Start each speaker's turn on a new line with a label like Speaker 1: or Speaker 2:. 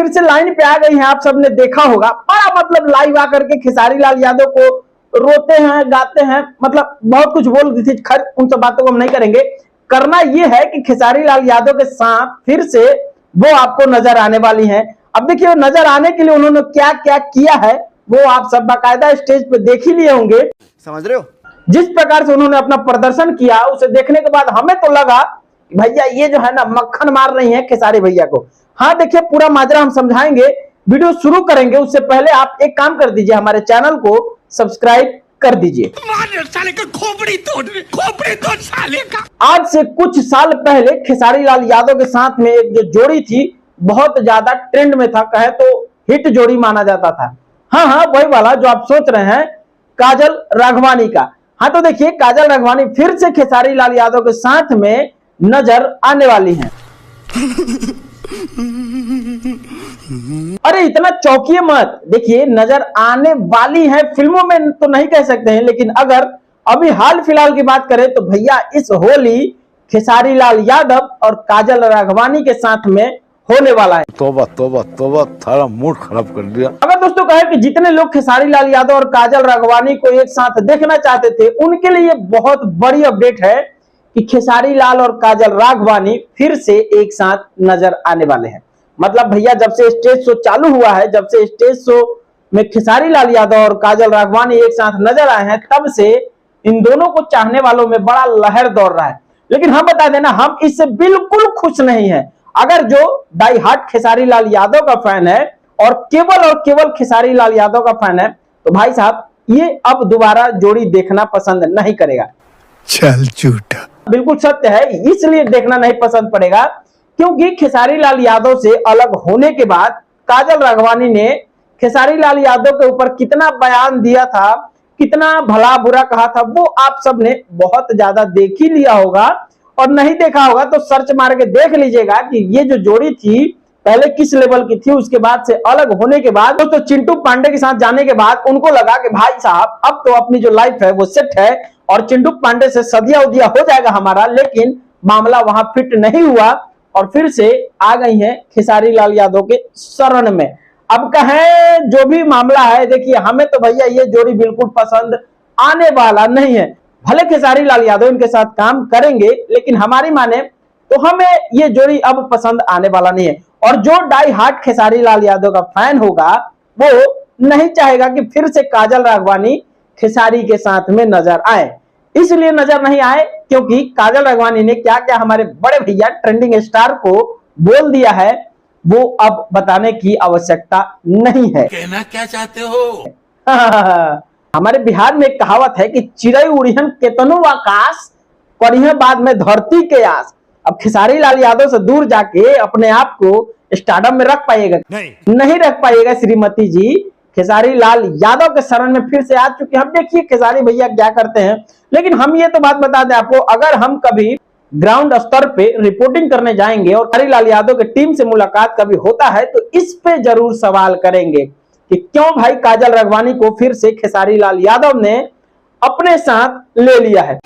Speaker 1: फिर से लाइन पे आ गई हैं। आप सबने देखा होगा, बड़ा मतलब लाइव आकर के खेसारी लाल यादव को रोते हैं, गाते हैं, मतलब बहुत कुछ बोल दी थी। खैर उन सब बातों को हम नहीं करेंगे। करना यह है कि खेसारी लाल यादव के साथ फिर से वो आपको नजर आने वाली हैं। अब देखिए नजर आने के लिए उन्होंने क्या क्या किया है वो आप सब बाकायदा स्टेज पे देख ही लिए होंगे।
Speaker 2: समझ रहे हो?
Speaker 1: जिस प्रकार से उन्होंने अपना प्रदर्शन किया उसे देखने के बाद हमें तो लगा भैया ये जो है ना मक्खन मार रही है खेसारी भैया को। हाँ देखिए पूरा माजरा हम समझाएंगे, वीडियो शुरू करेंगे उससे पहले आप एक काम कर दीजिए, हमारे चैनल को सब्सक्राइब कर दीजिए।
Speaker 3: साले का खोपड़ी तोड़ साले का।
Speaker 1: आज से कुछ साल पहले खेसारी लाल यादव के साथ में एक जो जोड़ी थी बहुत ज्यादा ट्रेंड में था, कहे तो हिट जोड़ी माना जाता था। हाँ वही वाला जो आप सोच रहे हैं, काजल राघवानी का। हाँ तो देखिए काजल राघवानी फिर से खेसारी लाल यादव के साथ में नजर आने वाली हैं। अरे इतना चौंकिए मत, देखिए नजर आने वाली है, फिल्मों में तो नहीं कह सकते हैं, लेकिन अगर अभी हाल फिलहाल की बात करें तो भैया इस होली खेसारी लाल यादव और काजल राघवानी के साथ में होने वाला है।
Speaker 2: तौबा तौबा तौबा, थारा मूड खराब कर दिया।
Speaker 1: अगर दोस्तों कहे कि जितने लोग खेसारी लाल यादव और काजल राघवानी को एक साथ देखना चाहते थे उनके लिए बहुत बड़ी अपडेट है कि खेसारी लाल और काजल राघवानी फिर से एक साथ नजर आने वाले हैं। मतलब भैया जब से स्टेज शो चालू हुआ है, जब से स्टेज शो में खेसारी लाल यादव और काजल राघवानी एक साथ नजर आए हैं, तब से इन दोनों को चाहने वालों में बड़ा लहर दौड़ रहा है। लेकिन हम बता देना हम इससे बिल्कुल खुश नहीं है। अगर जो डाई हार्ट खेसारी लाल यादव का फैन है और केवल खेसारी लाल यादव का फैन है तो भाई साहब ये अब दोबारा जोड़ी देखना पसंद नहीं करेगा।
Speaker 3: चल झूठा।
Speaker 1: बिल्कुल सत्य है, इसलिए देखना नहीं पसंद पड़ेगा क्योंकि खेसारी लाल यादव से अलग होने के बाद काजल राघवानी ने खेसारी लाल यादव के ऊपर कितना बयान दिया था, कितना भला बुरा कहा था, वो आप सबने बहुत ज्यादा देख ही लिया होगा। और नहीं देखा होगा तो सर्च मार के देख लीजिएगा कि ये जो जोड़ी थी पहले किस लेवल की थी। उसके बाद से अलग होने के बाद दोस्तों चिंटू पांडे के साथ जाने के बाद उनको लगा कि भाई साहब अब तो अपनी जो लाइफ है वो सेट है और चिंटू पांडे से सदिया उदिया हो जाएगा हमारा। लेकिन मामला वहां फिट नहीं हुआ और फिर से आ गई हैं खेसारी लाल यादव के शरण में। अब कहें जो भी मामला है, देखिए हमें तो भैया ये जोड़ी बिल्कुल पसंद आने वाला नहीं है। भले खेसारी लाल यादव इनके साथ काम करेंगे लेकिन हमारी माने तो हमें ये जोड़ी अब पसंद आने वाला नहीं है। और जो डाई हार्ट खेसारी लाल यादव का फैन होगा वो नहीं चाहेगा कि फिर से काजल राघवानी खेसारी के साथ में नजर आए। इसलिए नजर नहीं आए क्योंकि काजल राघवानी ने क्या क्या हमारे बड़े भैया ट्रेंडिंग स्टार को बोल दिया है वो अब बताने की आवश्यकता नहीं है।
Speaker 3: कहना क्या चाहते हो?
Speaker 1: हमारे बिहार में एक कहावत है कि चिड़ै उड़िहन केतनो आकाश करिहे बाद में धरती के आस। अब खेसारी लाल यादव से दूर जाके अपने आप को स्टारडम में रख पाएगा? नहीं रख पाएगा श्रीमती जी। खेसारी लाल यादव के शरण में फिर से आ चुके हैं। हम देखिए खेसारी भैया क्या करते हैं। लेकिन हम ये तो बात बता दें आपको, अगर हम कभी ग्राउंड स्तर पे रिपोर्टिंग करने जाएंगे और खेसारी लाल यादव की टीम से मुलाकात कभी होता है तो इस पे जरूर सवाल करेंगे कि क्यों भाई काजल राघवानी को फिर से खेसारी लाल यादव ने अपने साथ ले लिया है।